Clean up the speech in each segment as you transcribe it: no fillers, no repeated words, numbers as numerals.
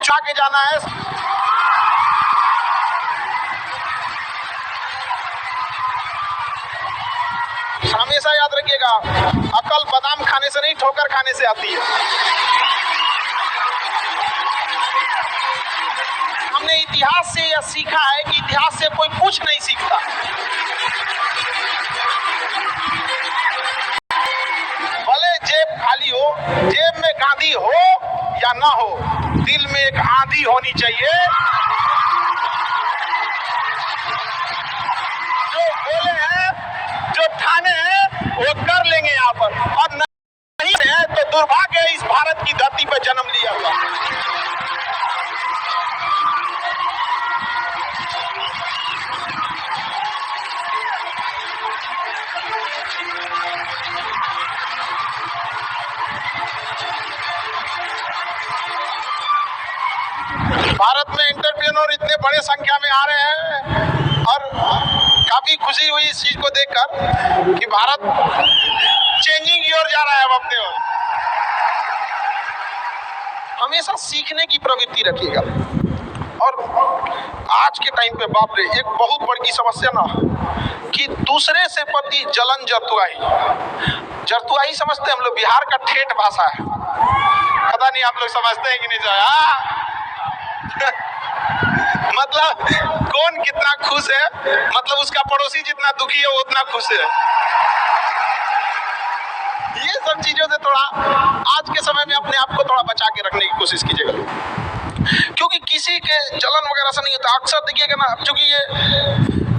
छा के जाना है। हमेशा याद रखिएगा, अकल बादाम खाने से नहीं ठोकर खाने से आती है। हमने इतिहास से यह सीखा है कि इतिहास से कोई कुछ नहीं सीखता। भले जेब खाली हो, जेब में गांधी हो या ना हो, दिल में एक आंधी होनी चाहिए। जो बोले हैं, जो ठाने हैं, वो कर लेंगे यहाँ पर, और नहीं है तो दुर्भाग्य है इस भारत की धरती पर जन्म लिया हुआ। भारत में एंटरप्रेन्योर इतने बड़े संख्या में आ रहे हैं और काफी खुशी हुई इस चीज को देखकर कि भारत चेंजिंग की ओर जा रहा है। अब अपने ओर हमेशा सीखने की प्रवृत्ति रखिएगा। और आज के टाइम पे बाप रे, एक बहुत बड़ी समस्या ना कि दूसरे से प्रति जलन, जरतुआई समझते हैं हम लोग, बिहार का ठेठ भाषा है। पता नहीं आप लोग समझते हैं कि नहीं सर? मतलब कौन कितना खुश है, मतलब उसका पड़ोसी जितना दुखी है वो उतना खुश है। ये सब चीजों से थोड़ा आज के समय में अपने आप को थोड़ा बचा के रखने की कोशिश कीजिएगा, क्योंकि किसी के जलन वगैरह से नहीं होता। अक्सर देखिएगा ना, क्योंकि ये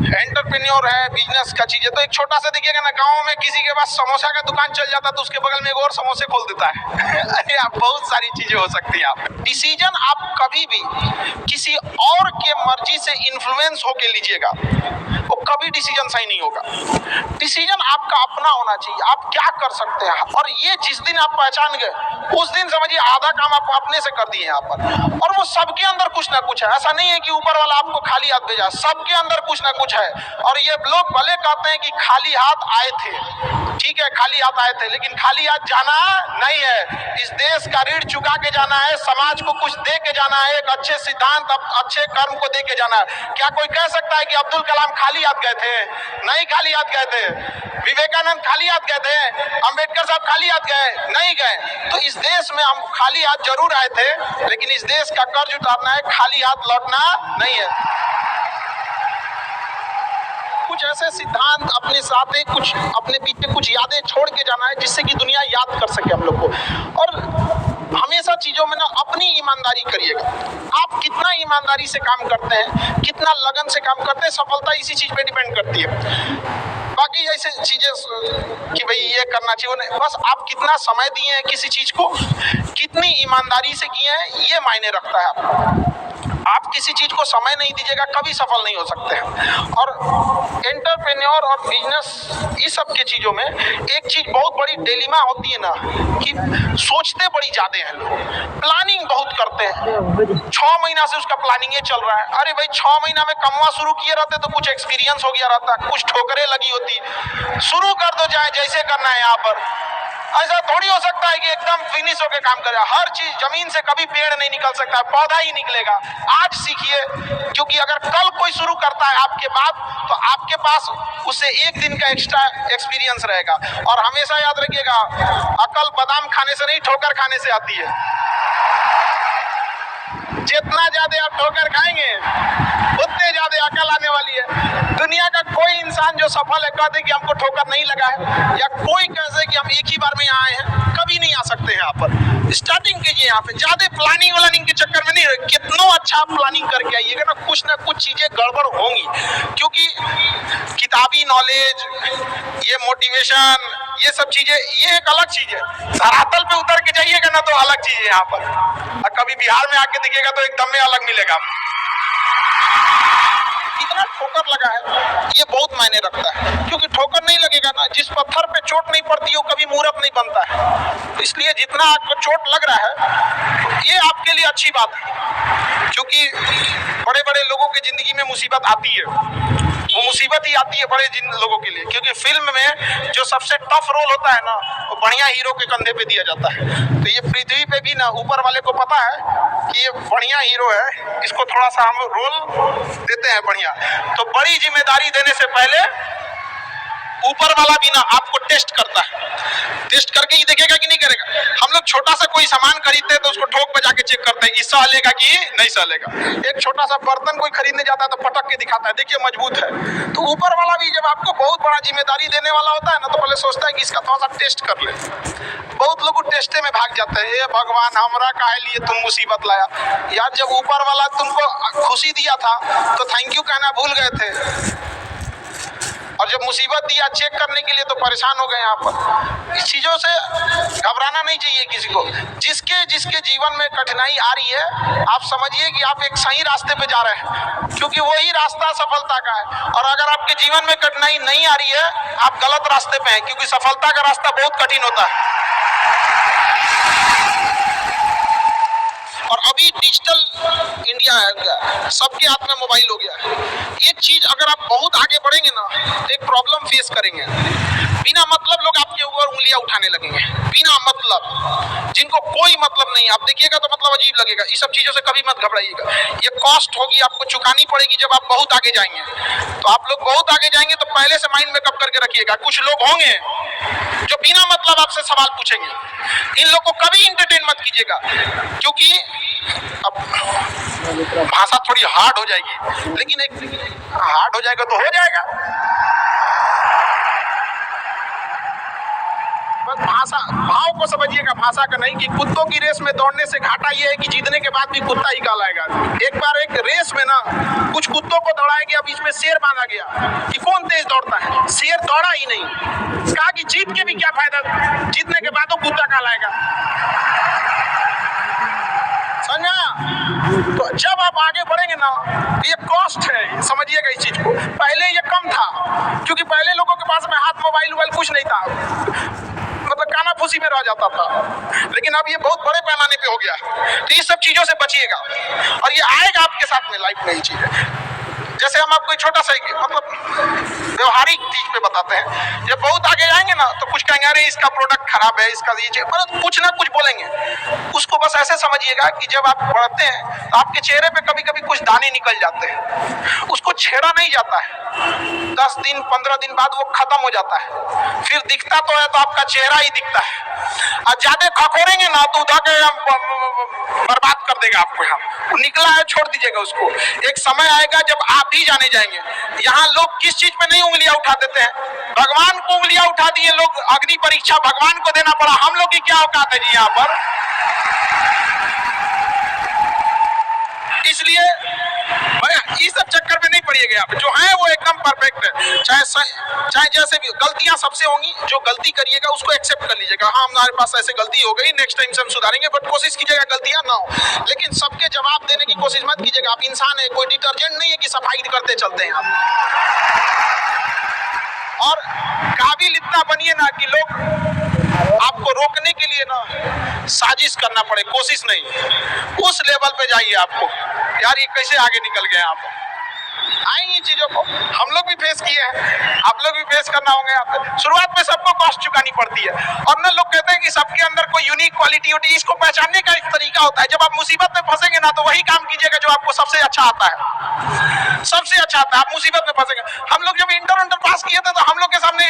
एंटरप्रेन्योर है, बिजनेस का चीज है, तो एक छोटा सा देखिएगा ना, गांव में किसी के पास समोसा का दुकान चल जाता तो उसके बगल में एक और समोसे खोल देता है। अरे आप, बहुत सारी चीजें हो सकती है। आप डिसीजन आप कभी भी किसी और के मर्जी से इन्फ्लुएंस होके लीजिएगा, वो कभी डिसीजन सही नहीं होगा। डिसीजन आपका अपना होना चाहिए, आप क्या कर सकते हैं। और ये जिस दिन आप पहचान गए, उस दिन समझिए आधा काम आप अपने से कर दिए यहाँ पर। और वो सबके अंदर कुछ ना कुछ है, ऐसा नहीं है कि ऊपर वाला आपको खाली हाथ भेजा, सबके अंदर कुछ ना कुछ है। और ये लोग भले कहते हैं कि खाली हाथ आए थे, ठीक है, खाली हाथ आए थे, लेकिन खाली हाथ जाना नहीं है। इस देश का ऋण चुका के जाना है, समाज को कुछ दे के जाना है, एक अच्छे सिद्धांत, अच्छे कर्म को दे के जाना है। क्या कोई कह सकता है कि अब्दुल कलाम खाली हाथ गए थे? नहीं खाली हाथ गए थे। विवेकानंद खाली हाथ गए थे? अंबेडकर साहब खाली हाथ गए? नहीं गए। तो इस देश में हम खाली हाथ जरूर आए थे, लेकिन इस देश का कर्ज उतारना है, खाली हाथ लौटना नहीं है। कुछ ऐसे सिद्धांत अपने साथ, कुछ अपने पीछे कुछ यादें छोड़ के जाना है, जिससे कि दुनिया याद कर सके हम लोग को। और हमेशा चीजों में ना अपनी ईमानदारी करिएगा। आप कितना ईमानदारी से काम करते हैं, कितना लगन से काम करते हैं, सफलता इसी चीज पे डिपेंड करती है। बाकी ऐसे चीजें कि भाई ये करना चाहिए, बस आप कितना समय दिए हैं किसी चीज को, कितनी ईमानदारी से किए हैं, ये मायने रखता है। आप किसी चीज को समय नहीं दीजिएगा, कभी सफल नहीं हो सकते हैं। और एंटरप्रेन्योर और बिजनेस, इस सब के चीजों में एक चीज बहुत बड़ी डिलेमा होती है ना, कि सोचते बड़ी ज्यादा हैं लोग, प्लानिंग बहुत करते हैं। 6 महीना से उसका प्लानिंग ये चल रहा है। अरे भाई 6 महीना में कमवा शुरू किए रहते तो कुछ एक्सपीरियंस हो गया रहता, कुछ ठोकरें लगी होती। शुरू कर दो, चाहे जैसे करना है। यहाँ पर ऐसा थोड़ी हो सकता है कि एकदम फिनिश होके काम करे। हर चीज, जमीन से कभी पेड़ नहीं निकल सकता, पौधा ही निकलेगा। आज सीखिए, क्योंकि अगर कल कोई शुरू करता है आपके बाद, तो आपके पास उससे एक दिन का एक्स्ट्रा एक्सपीरियंस रहेगा। और हमेशा याद रखिएगा, अकल बादाम खाने से नहीं ठोकर खाने से आती है। जितना ज्यादा आप ठोकर खाएंगे, उतने ज्यादा अकल आने वाली है। दुनिया का कोई इंसान जो सफल है, कहते कि हमको ठोकर नहीं लगा है, या कोई कहते कि हम एक ही बार में यहाँ आए हैं, कभी नहीं आ सकते हैं। यहाँ पर स्टार्टिंग कीजिए, यहाँ पे ज्यादा प्लानिंग के चक्कर में नहीं, कितना अच्छा प्लानिंग करके आइएगा ना कुछ चीजें गड़बड़ होंगी। क्योंकि किताबी नॉलेज, ये मोटिवेशन, ये सब चीजें, ये एक अलग चीज है। धरातल पे उतर के जाइएगा ना तो अलग चीज है यहाँ पर, और कभी बिहार में आके दिखेगा तो एकदम में अलग मिलेगा। कितना ठोकर लगा है, ये बहुत मायने रखता है। क्योंकि ठोकर नहीं लगेगा ना, जिस पत्थर पे चोट नहीं पड़ती है वो कभी मूर्त नहीं बनता है। इसलिए जितना आपको चोट लग रहा है, ये आपके लिए अच्छी बात है। क्योंकि बड़े बड़े लोगों की जिंदगी में मुसीबत आती है, वो मुसीबत ही आती है बड़े जिन लोगों के लिए, क्योंकि फिल्म में जो सबसे टफ रोल होता है ना वो बढ़िया हीरो के कंधे पे दिया जाता है। तो ये पृथ्वी पे भी ना ऊपर वाले को पता है कि ये बढ़िया हीरो है, इसको थोड़ा सा हम रोल देते हैं बढ़िया। तो बड़ी जिम्मेदारी देने से पहले ऊपर वाला भी ना आपको टेस्ट करता है, टेस्ट करके ही देखेगा कि नहीं करेगा। हम लोग छोटा सा कोई सामान खरीदते हैं तो उसको ठोक बजा के चेक करते हैं कि सहलेगा कि नहीं सहलेगा। एक छोटा सा बर्तन कोई खरीदने जाता है तो पटक के दिखाता है, देखिए मजबूत है। तो ऊपर वाला भी जब आपको बहुत बड़ा जिम्मेदारी देने वाला होता है ना तो पहले सोचता है कि इसका थोड़ा सा टेस्ट कर ले। बहुत लोग टेस्टे में भाग जाते हैं, ये भगवान हमरा काहे लिए तुम मुसीबत लाया यार। जब ऊपर वाला तुमको खुशी दिया था तो थैंक यू कहना भूल गए थे, और जब मुसीबत दिया चेक करने के लिए तो परेशान हो गए। यहाँ पर इस चीजों से घबराना नहीं चाहिए किसी को। जिसके जिसके जीवन में कठिनाई आ रही है आप समझिए कि आप एक सही रास्ते पे जा रहे हैं, क्योंकि वही रास्ता सफलता का है। और अगर आपके जीवन में कठिनाई नहीं आ रही है आप गलत रास्ते पे हैं, क्योंकि सफलता का रास्ता बहुत कठिन होता है। और अभी डिजिटल इंडिया है, सबके हाथ में मोबाइल हो गया है। एक चीज अगर आप बहुत आगे बढ़ेंगे ना तो एक प्रॉब्लम फेस करेंगे। बिना मतलब लोग आपके ऊपर उंगलियां उठाने लगेंगे, बिना मतलब, जिनको कोई मतलब नहीं। आप देखिएगा तो मतलब अजीब लगेगा। इस सब चीजों से कभी मत घबराइएगा। ये कॉस्ट होगी, आपको चुकानी पड़ेगी जब आप बहुत आगे जाएंगे। तो आप लोग बहुत आगे जाएंगे तो पहले से माइंड मेकअप करके रखिएगा। कुछ लोग होंगे जो बिना मतलब आपसे सवाल पूछेंगे। इन लोग को कभी इंटरटेन मत कीजिएगा, क्योंकि अब भाषा थोड़ी हार्ड हो जाएगी, लेकिन एक हार्ड हो जाएगा तो हो जाएगा। बस भाषा भाव को समझिएगा, भाषा का नहीं। कि कुत्तों की रेस में दौड़ने से घाटा ये है कि जीतने के बाद भी कुत्ता ही कहलाएगा। एक बार एक रेस में ना कुछ कुत्तों को दौड़ाया गया, बीच में शेर बांधा गया कि कौन तेज दौड़ता है। शेर दौड़ा ही नहीं, कहा कि जीत के भी क्या फायदा, जीतने के बाद वो कुत्ता कहलाएगा। समझा? तो जब आप आगे बढ़ेंगे ना ये कॉस्ट है, समझिएगा इस चीज को। पहले ये कम था, क्योंकि पहले लोगों के पास में हाथ मोबाइल कुछ नहीं था, मतलब काना फूसी में रह जाता था। लेकिन अब ये बहुत बड़े पैमाने पे हो गया। तो ये सब चीजों से बचिएगा, और ये आएगा आपके साथ में लाइफ में ये चीजें। जैसे हम आपको छोटा सा मतलब व्यवहारिक चीज पे बताते हैं। जब बहुत आगे जाएंगे ना तो कुछ कहेंगे अरे इसका प्रोडक्ट खराब है, इसका ये मतलब कुछ ना कुछ बोलेंगे। उसको बस ऐसे समझिएगा कि जब आप बढ़ते हैं तो आपके चेहरे पे कभी कभी कुछ दाने निकल जाते हैं, उसको छेड़ा नहीं जाता है। 10 दिन 15 दिन बाद वो खत्म हो जाता है, फिर दिखता तो है तो आपका चेहरा ही दिखता है। और ज्यादा खखोरेंगे ना तो उधर बर्बाद कर देगा आपको। यहाँ निकला है छोड़ दीजिएगा उसको। एक समय आएगा जब आप ही जाने जाएंगे। यहाँ लोग किस चीज पे नहीं उंगलियां उठा देते हैं, भगवान को उंगलियां उठा दिए लोग। अग्नि परीक्षा भगवान को देना पड़ा, हम लोग की क्या औकात है जी यहाँ पर। इसलिए इस सब चक्कर में नहीं पड़िएगा। आप जो है वो एकदम परफेक्ट है। चाहे जैसे भी गलतियां सबसे होंगी, जो गलती करिएगा उसको एक्सेप्ट कर लीजिएगा। हाँ हमारे पास ऐसे गलती हो गई, नेक्स्ट टाइम से हम सुधारेंगे, बट कोशिश कीजिएगा गलतियां ना हो। लेकिन सबके जवाब देने की कोशिश मत कीजिएगा। आप इंसान है, कोई डिटर्जेंट नहीं है कि सफाई करते चलते हैं आप। और काबिल इतना बनिए ना कि लोग आपको रोकने के लिए ना साजिश करना पड़े, कोशिश नहीं। उस लेवल पे जाइए आपको, यार ये कैसे आगे निकल गए आप। आएंगी चीजों को हम लोग भी फेस किए हैं, आप लोग भी फेस करना होंगे। आप शुरुआत में सबको कॉस्ट चुकानी पड़ती है। और ना लोग कहते हैं कि सबके अंदर कोई यूनिक क्वालिटी होती है, इसको पहचानने का एक तरीका होता है। जब आप मुसीबत में फंसेंगे ना तो वही काम कीजिएगा जो आपको सबसे अच्छा आता है, सबसे अच्छा आता है। आप मुसीबत में फंसेंगे। हम लोग जब इंटर पास किए थे तो हम लोग के सामने